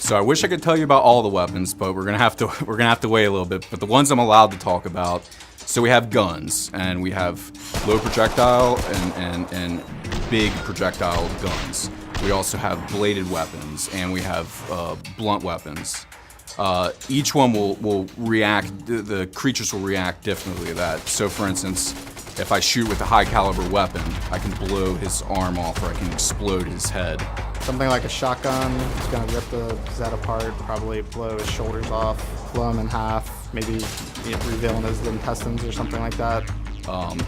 So I wish I could tell you about all the weapons, but we're gonna have to wait a little bit. But the ones I'm allowed to talk about. So we have guns, and we have low projectile and big projectile guns. We also have bladed weapons, and we have blunt weapons. Each one will react, the creatures will react differently to that. So for instance, if I shoot with a high caliber weapon, I can blow his arm off, or I can explode his head. Something like a shotgun, it's gonna rip the Zed apart, probably blow his shoulders off, blow him in half, maybe revealing his intestines or something like that.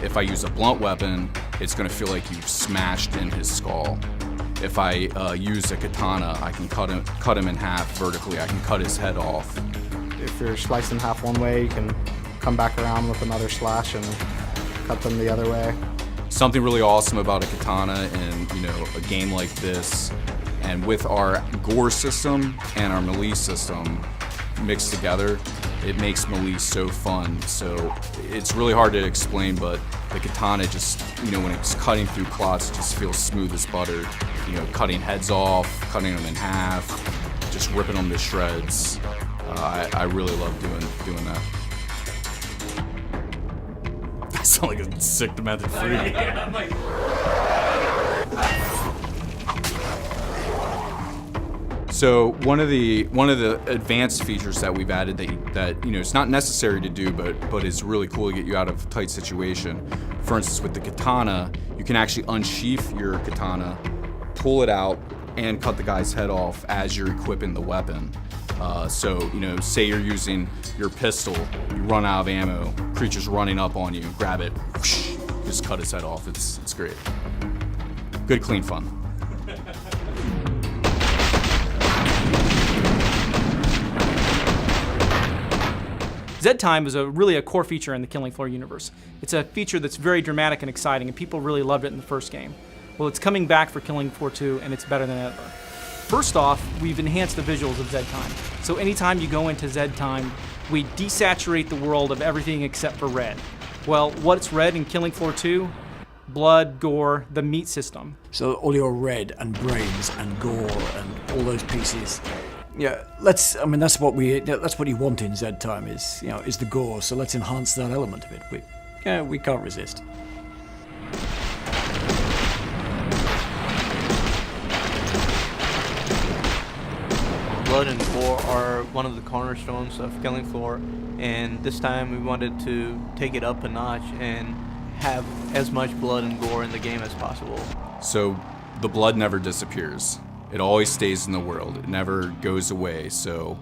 If I use a blunt weapon, it's gonna feel like you've smashed in his skull. If I use a katana, I can cut him in half vertically. I can cut his head off. If you're sliced in half one way, you can come back around with another slash and cut them the other way. Something really awesome about a katana in a game like this, and with our Gore system and our melee system mixed together, it makes melee so fun. So it's really hard to explain, but the katana just, when it's cutting through clots, it just feels smooth as butter. Cutting heads off, cutting them in half, just ripping them to shreds. I really love doing that. I sound like a sick, demented freak. So one of the advanced features that we've added that it's not necessary to do, but is really cool to get you out of a tight situation. For instance, with the katana, you can actually unsheath your katana, pull it out, and cut the guy's head off as you're equipping the weapon. So say you're using your pistol, you run out of ammo, creature's running up on you, grab it, whoosh, just cut his head off. It's great. Good, clean fun. Zed time is really a core feature in the Killing Floor universe. It's a feature that's very dramatic and exciting, and people really loved it in the first game. Well, it's coming back for Killing Floor 2, and it's better than ever. First off, we've enhanced the visuals of Zed time. So anytime you go into Zed time, we desaturate the world of everything except for red. Well, what's red in Killing Floor 2? Blood, gore, the meat system. So all your red and brains and gore and all those pieces. Yeah, that's what you want in Zed time is the gore. So let's enhance that element of it. We can't resist. Blood and gore are one of the cornerstones of Killing Floor, and this time we wanted to take it up a notch and have as much blood and gore in the game as possible. So the blood never disappears. It always stays in the world. It never goes away. So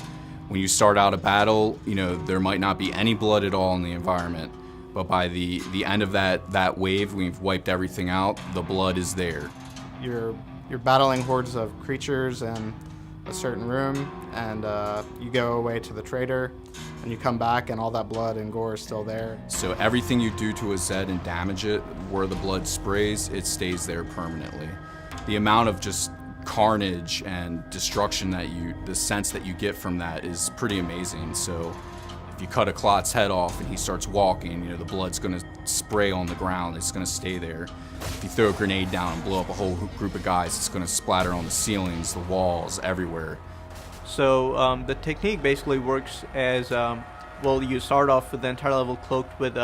when you start out a battle, there might not be any blood at all in the environment, but by the end of that wave, we've wiped everything out. The blood is there. You're battling hordes of creatures in a certain room, and you go away to the trader, and you come back, and all that blood and gore is still there. So everything you do to a Zed and damage it, where the blood sprays, it stays there permanently. The amount of just carnage and destruction the sense that you get from that is pretty amazing. So if you cut a Clot's head off and he starts walking, the blood's gonna spray on the ground, it's gonna stay there. If you throw a grenade down and blow up a whole group of guys, it's gonna splatter on the ceilings, the walls, everywhere. So the technique basically works as, you start off with the entire level cloaked with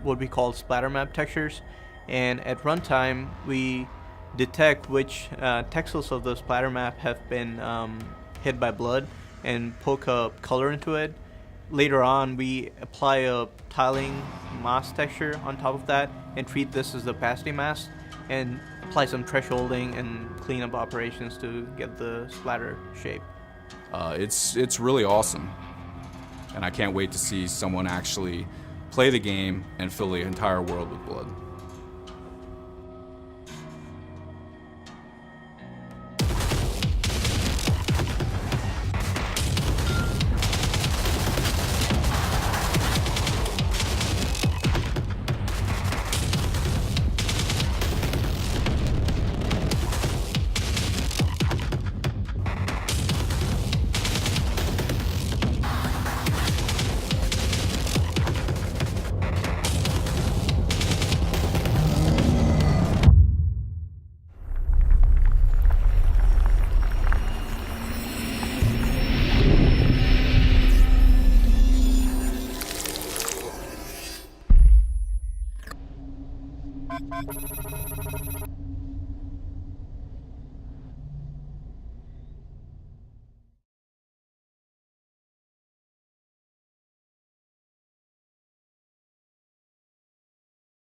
what we call splatter map textures, and at runtime we detect which texels of the splatter map have been hit by blood and poke a color into it. Later on, we apply a tiling mask texture on top of that and treat this as the opacity mask and apply some thresholding and cleanup operations to get the splatter shape. It's really awesome, and I can't wait to see someone actually play the game and fill the entire world with blood.